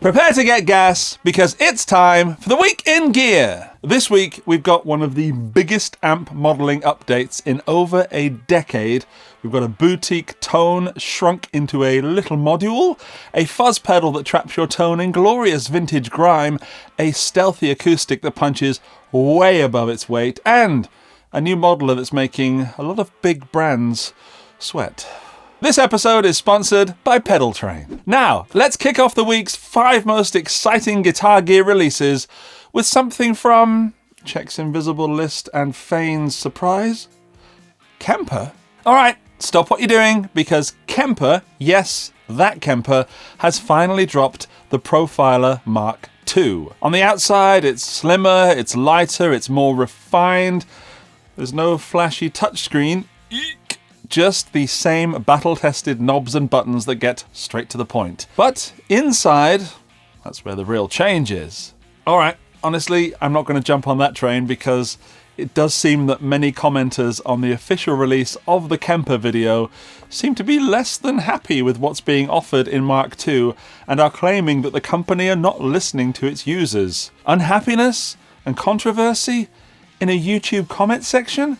Prepare to get gas, because it's time for the Week in Gear. This week, we've got one of the biggest amp modelling updates in over a decade. We've got a boutique tone shrunk into a little module, a fuzz pedal that traps your tone in glorious vintage grime, a stealthy acoustic that punches way above its weight, and a new modeler that's making a lot of big brands sweat. This episode is sponsored by Pedal Train. Now, let's kick off the week's 5 most exciting guitar gear releases with something from Check's Invisible List and Fane's surprise, Kemper. All right, stop what you're doing, because Kemper, yes, that Kemper, has finally dropped the Profiler Mark II. On the outside, it's slimmer, it's lighter, it's more refined. There's no flashy touchscreen. Eek. Just the same battle-tested knobs and buttons that get straight to the point. But inside, that's where the real change is. All right, honestly, I'm not going to jump on that train because it does seem that many commenters on the official release of the Kemper video seem to be less than happy with what's being offered in Mark II and are claiming that the company are not listening to its users. Unhappiness and controversy in a YouTube comment section?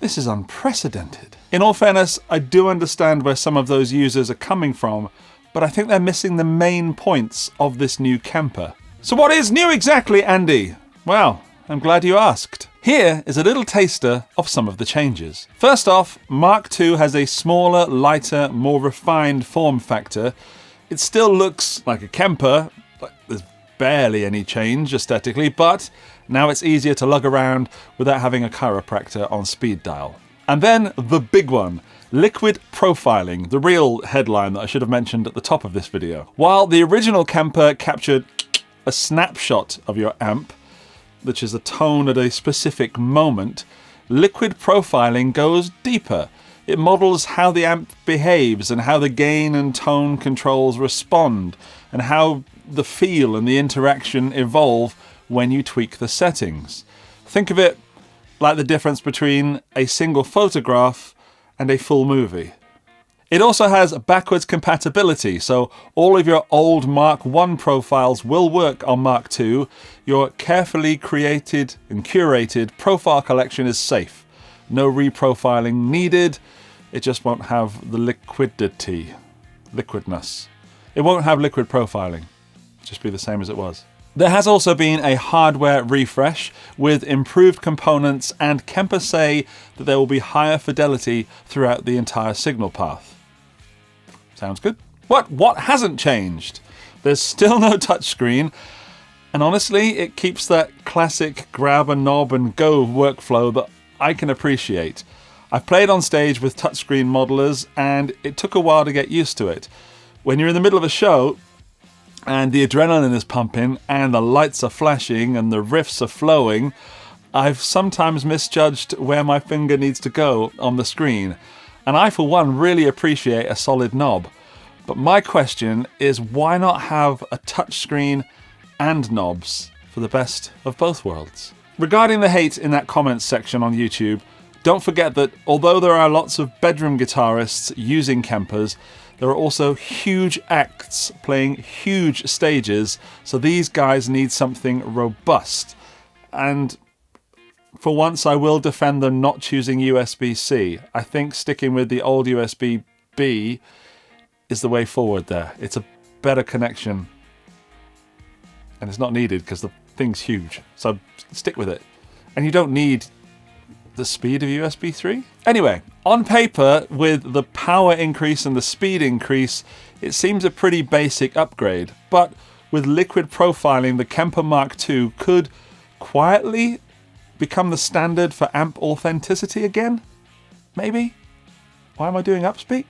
This is unprecedented. In all fairness, I do understand where some of those users are coming from, but I think they're missing the main points of this new Kemper. So what is new exactly, Andy? Well, I'm glad you asked. Here is a little taster of some of the changes. First off, Mark II has a smaller, lighter, more refined form factor. It still looks like a Kemper, but there's barely any change aesthetically, but now it's easier to lug around without having a chiropractor on speed dial. And then the big one, liquid profiling, the real headline that I should have mentioned at the top of this video. While the original Kemper captured a snapshot of your amp, which is a tone at a specific moment, liquid profiling goes deeper. It models how the amp behaves and how the gain and tone controls respond and how the feel and the interaction evolve when you tweak the settings. Think of it like the difference between a single photograph and a full movie. It also has backwards compatibility, so all of your old Mark I profiles will work on Mark II. Your carefully created and curated profile collection is safe. No reprofiling needed. It just won't have the liquidness. It won't have liquid profiling. It'll just be the same as it was. There has also been a hardware refresh with improved components, and Kemper say that there will be higher fidelity throughout the entire signal path. Sounds good. What hasn't changed? There's still no touchscreen, and honestly, it keeps that classic grab a knob and go workflow that I can appreciate. I've played on stage with touchscreen modelers, and it took a while to get used to it. When you're in the middle of a show, and the adrenaline is pumping, and the lights are flashing, and the riffs are flowing, I've sometimes misjudged where my finger needs to go on the screen. And I, for one, really appreciate a solid knob. But my question is, why not have a touchscreen and knobs for the best of both worlds? Regarding the hate in that comments section on YouTube, don't forget that although there are lots of bedroom guitarists using Kempers, there are also huge acts playing huge stages, so these guys need something robust. And for once, I will defend them not choosing USB-C. I think sticking with the old USB-B is the way forward there. It's a better connection. And it's not needed because the thing's huge. So stick with it. And you don't need the speed of USB 3. Anyway, on paper, with the power increase and the speed increase, it seems a pretty basic upgrade. But with liquid profiling, the Kemper Mark II could quietly become the standard for amp authenticity again? Maybe? Why am I doing upspeak?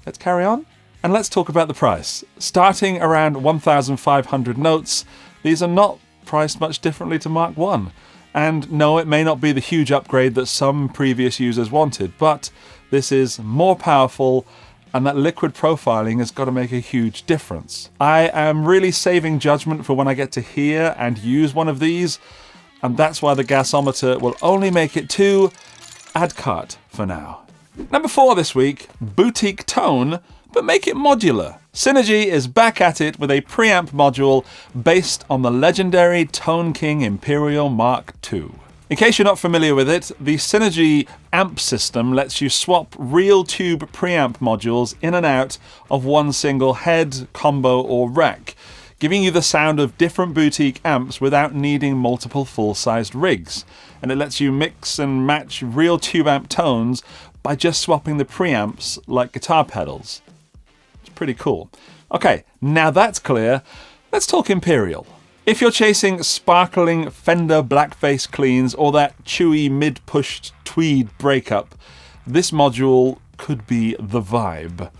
Let's carry on. And let's talk about the price. Starting around 1,500 notes, these are not priced much differently to Mark I. And no, it may not be the huge upgrade that some previous users wanted, but this is more powerful, and that liquid profiling has got to make a huge difference. I am really saving judgment for when I get to hear and use one of these, and that's why the gasometer will only make it to add cart for now. Number 4 this week, boutique tone, but make it modular. Synergy is back at it with a preamp module based on the legendary Tone King Imperial Mark II. In case you're not familiar with it, the Synergy amp system lets you swap real tube preamp modules in and out of one single head, combo or rack, giving you the sound of different boutique amps without needing multiple full-sized rigs. And it lets you mix and match real tube amp tones by just swapping the preamps like guitar pedals. It's pretty cool. Okay, now that's clear, let's talk Imperial. If you're chasing sparkling Fender blackface cleans or that chewy mid-pushed tweed breakup, this module could be the vibe.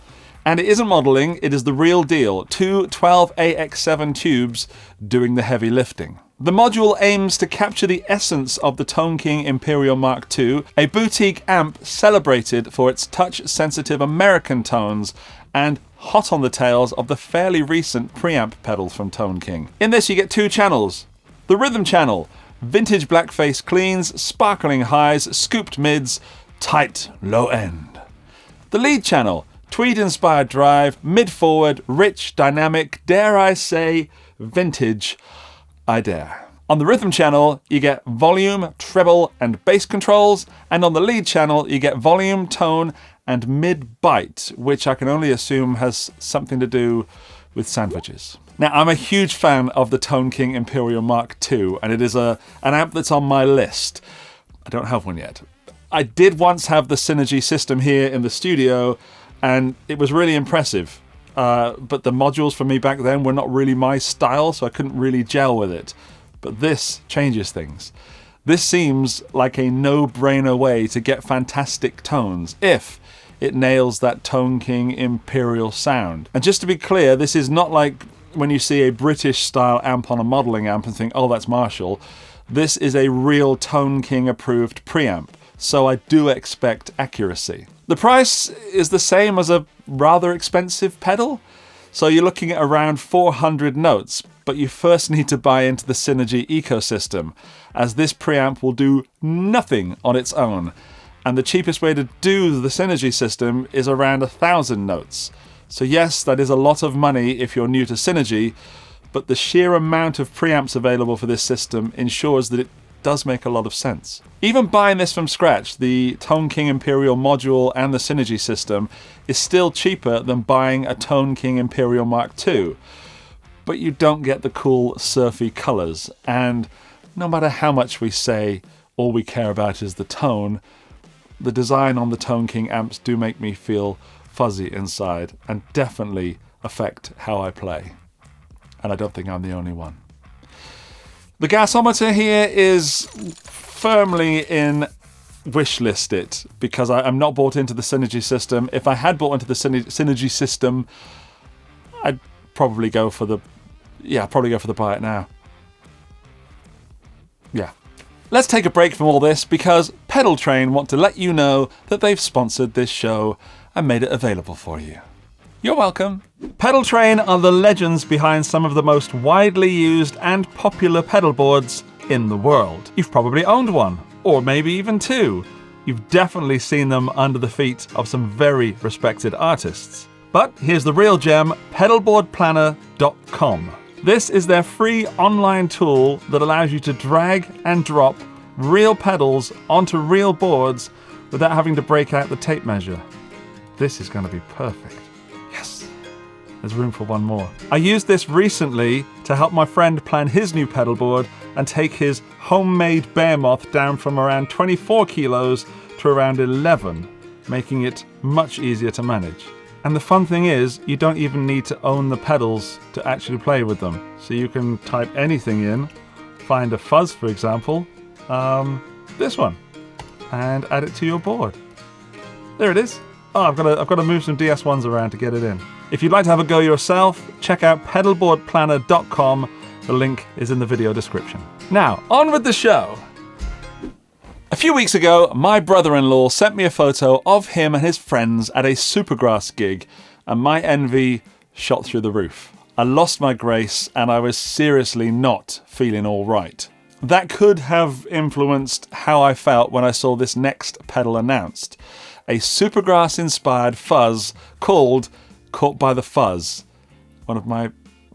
And it isn't modelling, it is the real deal. Two 12AX7 tubes doing the heavy lifting. The module aims to capture the essence of the Tone King Imperial Mark II, a boutique amp celebrated for its touch-sensitive American tones and hot on the tails of the fairly recent preamp pedals from Tone King. In this you get two channels. The rhythm channel, vintage blackface cleans, sparkling highs, scooped mids, tight low end. The lead channel, tweed-inspired drive, mid-forward, rich, dynamic, dare I say, vintage, I dare. On the rhythm channel, you get volume, treble, and bass controls, and on the lead channel, you get volume, tone, and mid-bite, which I can only assume has something to do with sandwiches. Now, I'm a huge fan of the Tone King Imperial Mark II, and it is an amp that's on my list. I don't have one yet. I did once have the Synergy system here in the studio, and it was really impressive. But the modules for me back then were not really my style, so I couldn't really gel with it. But this changes things. This seems like a no-brainer way to get fantastic tones, if it nails that Tone King Imperial sound. And just to be clear, this is not like when you see a British-style amp on a modelling amp and think, oh, that's Marshall. This is a real Tone King-approved preamp, so I do expect accuracy. The price is the same as a rather expensive pedal, so you're looking at around 400 notes, but you first need to buy into the Synergy ecosystem, as this preamp will do nothing on its own, and the cheapest way to do the Synergy system is around 1,000 notes. So yes, that is a lot of money if you're new to Synergy, but the sheer amount of preamps available for this system ensures that it does make a lot of sense. Even buying this from scratch, the Tone King Imperial module and the Synergy system is still cheaper than buying a Tone King Imperial Mark II. But you don't get the cool surfy colours, and no matter how much we say all we care about is the tone, the design on the Tone King amps do make me feel fuzzy inside and definitely affect how I play. And I don't think I'm the only one. The gasometer here is firmly in wishlist it, because I'm not bought into the Synergy system. If I had bought into the Synergy system, I'd probably go for the buy it now. Yeah. Let's take a break from all this because Pedal Train want to let you know that they've sponsored this show and made it available for you. You're welcome. Pedal Train are the legends behind some of the most widely used and popular pedal boards in the world. You've probably owned one, or maybe even two. You've definitely seen them under the feet of some very respected artists. But here's the real gem, pedalboardplanner.com. This is their free online tool that allows you to drag and drop real pedals onto real boards without having to break out the tape measure. This is going to be perfect. Yes, there's room for one more. I used this recently to help my friend plan his new pedal board and take his homemade Bearmoth down from around 24 kilos to around 11, making it much easier to manage. And the fun thing is, you don't even need to own the pedals to actually play with them. So you can type anything in, find a fuzz, for example, this one, and add it to your board. There it is. Oh, I've got to move some DS1s around to get it in. If you'd like to have a go yourself, check out pedalboardplanner.com. The link is in the video description. Now, on with the show. A few weeks ago, my brother-in-law sent me a photo of him and his friends at a Supergrass gig, and my envy shot through the roof. I lost my grace, and I was seriously not feeling all right. That could have influenced how I felt when I saw this next pedal announced. A Supergrass-inspired fuzz called Caught by the Fuzz. One of my,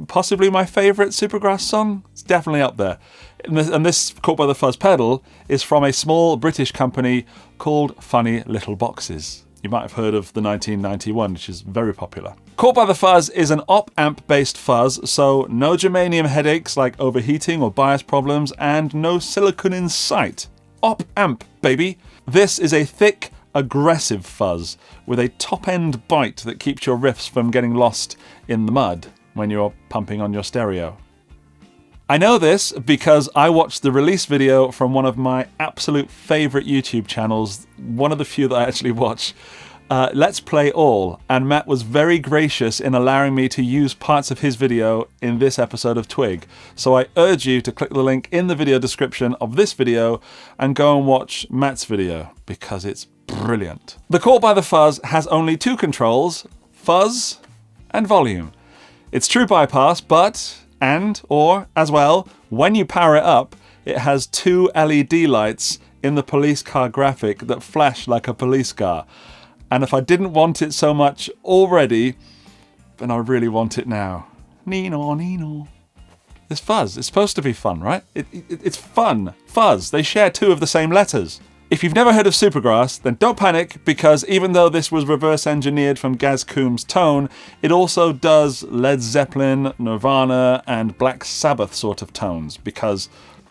possibly my favourite Supergrass song. It's definitely up there. And this Caught by the Fuzz pedal is from a small British company called Funny Little Boxes. You might have heard of the 1991, which is very popular. Caught by the Fuzz is an op-amp based fuzz, so no germanium headaches like overheating or bias problems, and no silicon in sight. Op-amp, baby! This is a thick, aggressive fuzz with a top-end bite that keeps your riffs from getting lost in the mud when you're pumping on your stereo. I know this because I watched the release video from one of my absolute favourite YouTube channels, one of the few that I actually watch, Let's Play All, and Matt was very gracious in allowing me to use parts of his video in this episode of Twig. So I urge you to click the link in the video description of this video and go and watch Matt's video, because it's brilliant. The Caught by the Fuzz has only two controls, fuzz and volume. It's true bypass, but... or, as well, when you power it up, it has two LED lights in the police car graphic that flash like a police car. And if I didn't want it so much already, then I really want it now. Nino, Nino. This fuzz, it's supposed to be fun, right? It's fun. Fuzz, they share two of the same letters. If you've never heard of Supergrass, then don't panic, because even though this was reverse engineered from Gaz Coombs' tone, it also does Led Zeppelin, Nirvana, and Black Sabbath sort of tones, because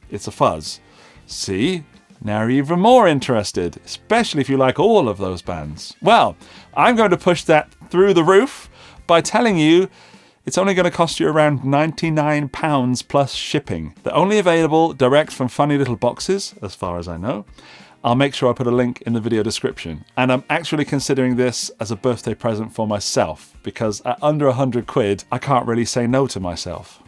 it's a fuzz. See? Now you're even more interested, especially if you like all of those bands. Well, I'm going to push that through the roof by telling you it's only going to cost you around £99 plus shipping. They're only available direct from Funny Little Boxes, as far as I know. I'll make sure I put a link in the video description. And I'm actually considering this as a birthday present for myself, because at under 100 quid, I can't really say no to myself.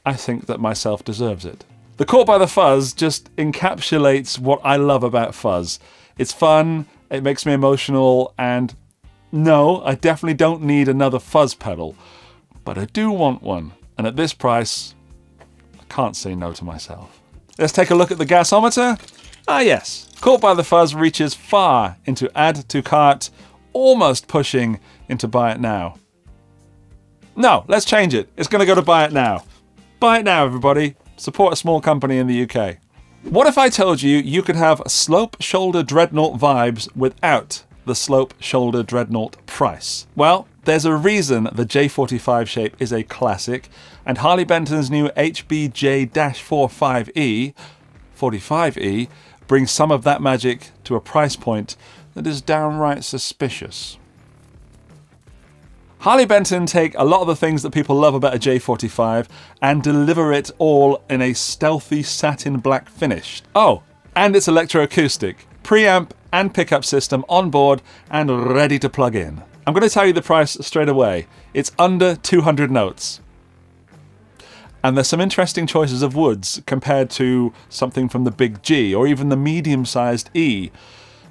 I think that myself deserves it. The Caught by the Fuzz just encapsulates what I love about fuzz. It's fun, it makes me emotional, and no, I definitely don't need another fuzz pedal, but I do want one. And at this price, I can't say no to myself. Let's take a look at the gasometer. Ah yes, Caught by the Fuzz reaches far into add to cart, almost pushing into buy it now. No, let's change it. It's going to go to buy it now. Buy it now, everybody. Support a small company in the UK. What if I told you you could have slope shoulder dreadnought vibes without the slope shoulder dreadnought price? Well, there's a reason the J45 shape is a classic, and Harley Benton's new HBJ-45E, 45E, brings some of that magic to a price point that is downright suspicious. Harley Benton take a lot of the things that people love about a J45 and deliver it all in a stealthy satin black finish. Oh, and it's electroacoustic, preamp and pickup system on board and ready to plug in. I'm going to tell you the price straight away. It's under 200 notes. And there's some interesting choices of woods compared to something from the big G or even the medium-sized E.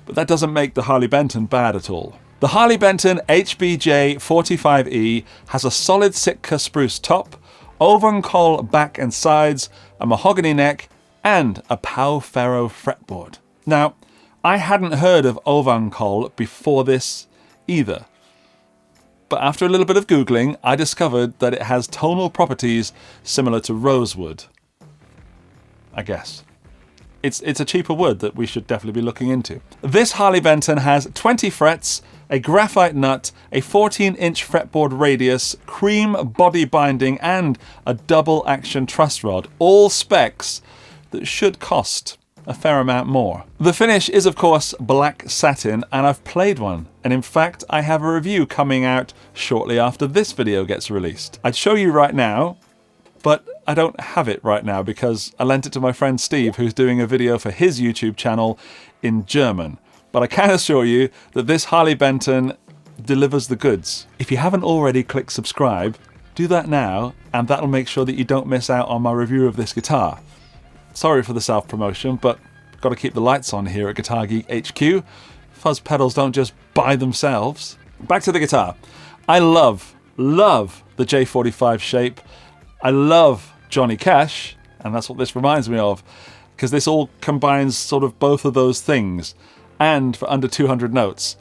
But that doesn't make the Harley Benton bad at all. The Harley Benton HBJ-45E has a solid Sitka spruce top, Ovan-Col back and sides, a mahogany neck, and a Pau Ferro fretboard. Now, I hadn't heard of Ovan-Col before this either. But after a little bit of Googling, I discovered that it has tonal properties similar to rosewood. I guess. It's a cheaper wood that we should definitely be looking into. This Harley Benton has 20 frets, a graphite nut, a 14-inch fretboard radius, cream body binding, and a double action truss rod. All specs that should cost a fair amount more. The finish is of course black satin, and I've played one. And in fact, I have a review coming out shortly after this video gets released. I'd show you right now, but I don't have it right now because I lent it to my friend Steve, who's doing a video for his YouTube channel in German. But I can assure you that this Harley Benton delivers the goods. If you haven't already clicked subscribe, do that now, and that'll make sure that you don't miss out on my review of this guitar. Sorry for the self-promotion, but got to keep the lights on here at Guitar Geek HQ. Fuzz pedals don't just buy themselves. Back to the guitar. I love the J45 shape. I love Johnny Cash, and that's what this reminds me of, because this all combines sort of both of those things, and for under 200 notes.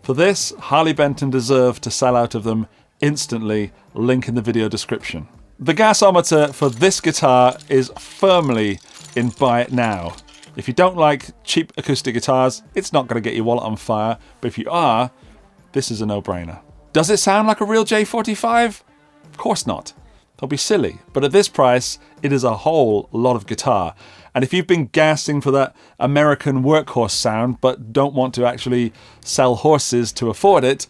For this, Harley Benton deserved to sell out of them instantly, link in the video description. The gasometer for this guitar is firmly in buy it now. If you don't like cheap acoustic guitars, it's not going to get your wallet on fire, but if you are, this is a no-brainer. Does it sound like a real J45? Of course not. They'll be silly, but at this price, it is a whole lot of guitar. And if you've been gassing for that American workhorse sound, but don't want to actually sell horses to afford it,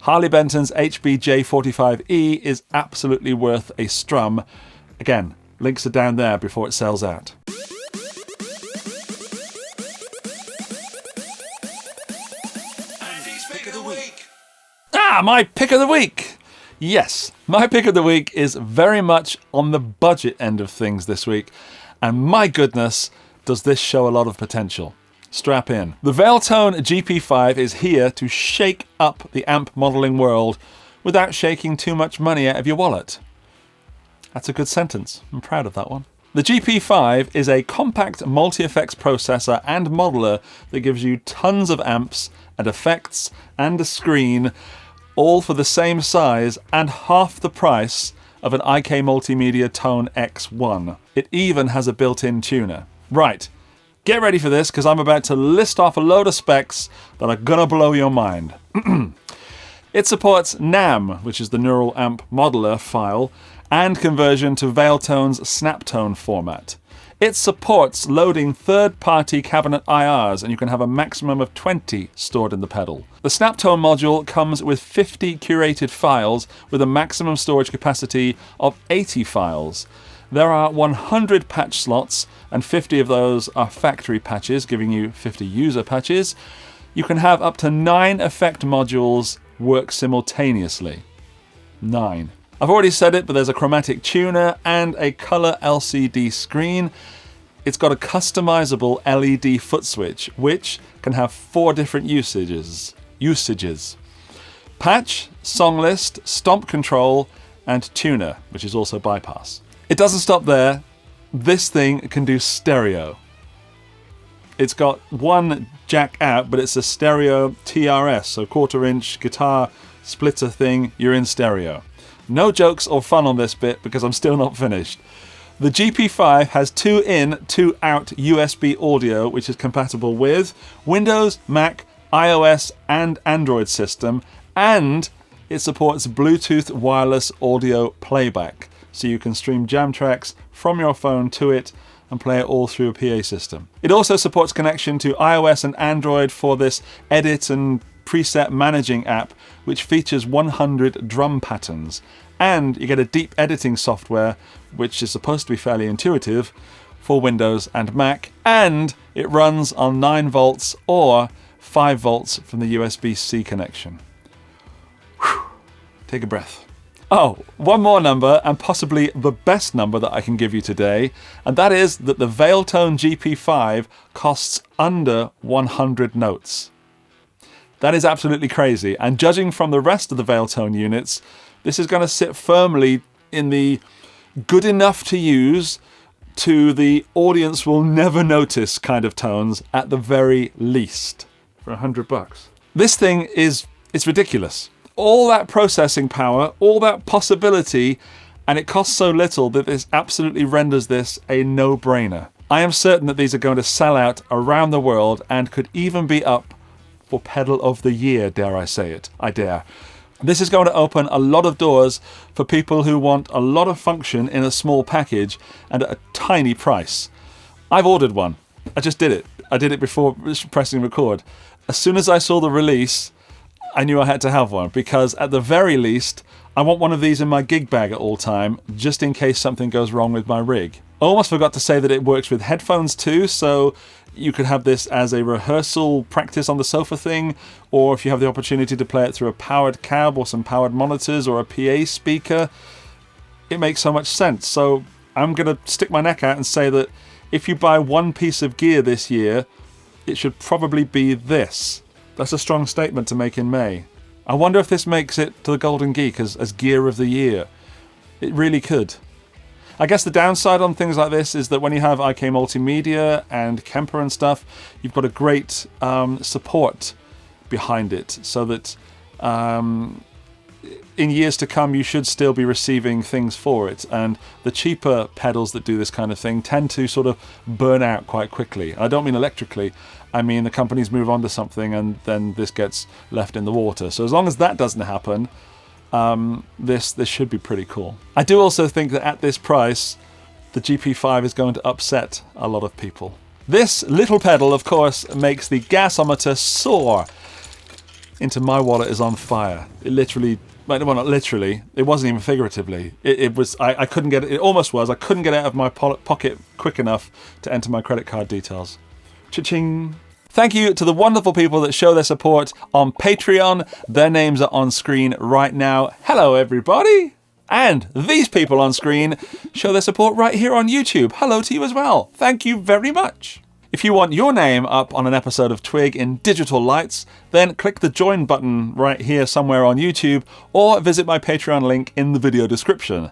Harley Benton's HB J45E is absolutely worth a strum. Again, links are down there before it sells out. Andy's Pick of the Week. My pick of the week! Yes, my pick of the week is very much on the budget end of things this week. And my goodness, does this show a lot of potential. Strap in. The Valeton GP-5 is here to shake up the amp modelling world without shaking too much money out of your wallet. That's a good sentence. I'm proud of that one. The GP-5 is a compact multi-effects processor and modeler that gives you tons of amps and effects and a screen, all for the same size and half the price of an IK Multimedia Tone X1. It even has a built-in tuner. Right, get ready for this because I'm about to list off a load of specs that are gonna blow your mind. It supports NAM, which is the Neural Amp Modeler file, and conversion to Valeton's Snaptone format. It supports loading third-party cabinet IRs, and you can have a maximum of 20 stored in the pedal. The Snaptone module comes with 50 curated files with a maximum storage capacity of 80 files. There are 100 patch slots, and 50 of those are factory patches, giving you 50 user patches. You can have up to 9 effect modules work simultaneously. 9. I've already said it, but there's a chromatic tuner and a color LCD screen. It's got a customizable LED foot switch, which can have 4 different usages. Patch, song list, stomp control, and tuner, which is also bypass. It doesn't stop there. This thing can do stereo. It's got one jack out, but it's a stereo TRS, so 1/4 inch guitar splitter thing, you're in stereo. No jokes or fun on this bit because I'm still not finished. The GP-5 has 2 in, 2 out USB audio, which is compatible with Windows, Mac, iOS, and Android system, and it supports Bluetooth wireless audio playback, so you can stream jam tracks from your phone to it and play it all through a PA system. It also supports connection to iOS and Android for this edit and preset managing app, which features 100 drum patterns, and you get a deep editing software, which is supposed to be fairly intuitive, for Windows and Mac, and it runs on 9 volts or 5 volts from the USB-C connection. Whew. Take a breath. Oh, one more number, and possibly the best number that I can give you today, and that is that the Valeton GP-5 costs under 100 notes. That is absolutely crazy, and judging from the rest of the Valeton units, this is going to sit firmly in the good enough to use to the audience will never notice kind of tones at the very least for $100. This thing it's ridiculous. All that processing power, all that possibility, and it costs so little that this absolutely renders this a no-brainer. I am certain that these are going to sell out around the world and could even be up for pedal of the year, dare I say it. I dare. This is going to open a lot of doors for people who want a lot of function in a small package and at a tiny price. I've ordered one. I just did it. I did it before pressing record. As soon as I saw the release, I knew I had to have one, because at the very least, I want one of these in my gig bag at all time, just in case something goes wrong with my rig. I almost forgot to say that it works with headphones too, so you could have this as a rehearsal practice on the sofa thing, or if you have the opportunity to play it through a powered cab or some powered monitors or a PA speaker, it makes so much sense. So I'm going to stick my neck out and say that if you buy one piece of gear this year, it should probably be this. That's a strong statement to make in May. I wonder if this makes it to the Golden Geek as Gear of the Year. It really could. I guess the downside on things like this is that when you have IK Multimedia and Kemper and stuff, you've got a great support behind it, so that in years to come you should still be receiving things for it, and the cheaper pedals that do this kind of thing tend to sort of burn out quite quickly. I don't mean electrically, I mean the companies move on to something and then this gets left in the water. So as long as that doesn't happen, this should be pretty cool. I do also think that at this price the GP5 is going to upset a lot of people. This little pedal, of course, makes the gasometer soar. Into My Wallet is on fire. It literally, well, not literally, it wasn't even figuratively. It was, I couldn't get it, it almost was, I couldn't get it out of my pocket quick enough to enter my credit card details. Cha-ching. Thank you to the wonderful people that show their support on Patreon. Their names are on screen right now. Hello, everybody. And these people on screen show their support right here on YouTube. Hello to you as well. Thank you very much. If you want your name up on an episode of Twig in digital lights, then click the join button right here somewhere on YouTube, or visit my Patreon link in the video description.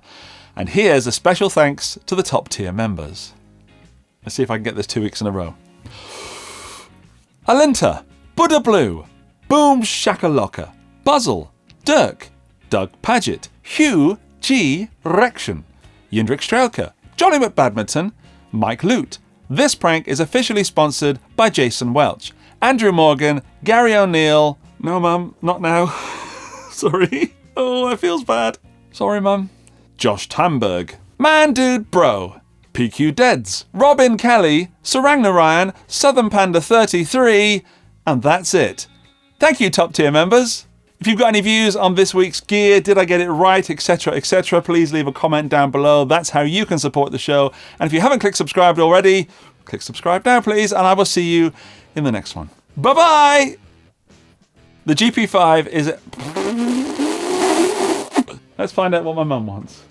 And here's a special thanks to the top tier members. Let's see if I can get this 2 weeks in a row. Alinta, Buddha Blue, Boom Shakalaka, Buzzle, Dirk, Doug Paget, Hugh G. Rection, Yindrik Strelka, Johnny McBadminton, Mike Lute. This prank is officially sponsored by Jason Welch, Andrew Morgan, Gary O'Neill. No, Mum, not now. Sorry. Oh, that feels bad. Sorry, Mum. Josh Tamberg, Man Dude Bro, PQ Deads, Robin Kelly, Sarangna Ryan, Southern Panda 33, and that's it. Thank you, top tier members. If you've got any views on this week's gear, did I get it right, etc., please leave a comment down below. That's how you can support the show. And if you haven't clicked subscribed already, click subscribe now, please, and I will see you in the next one. Bye-bye! The GP5 is... Let's find out what my mum wants.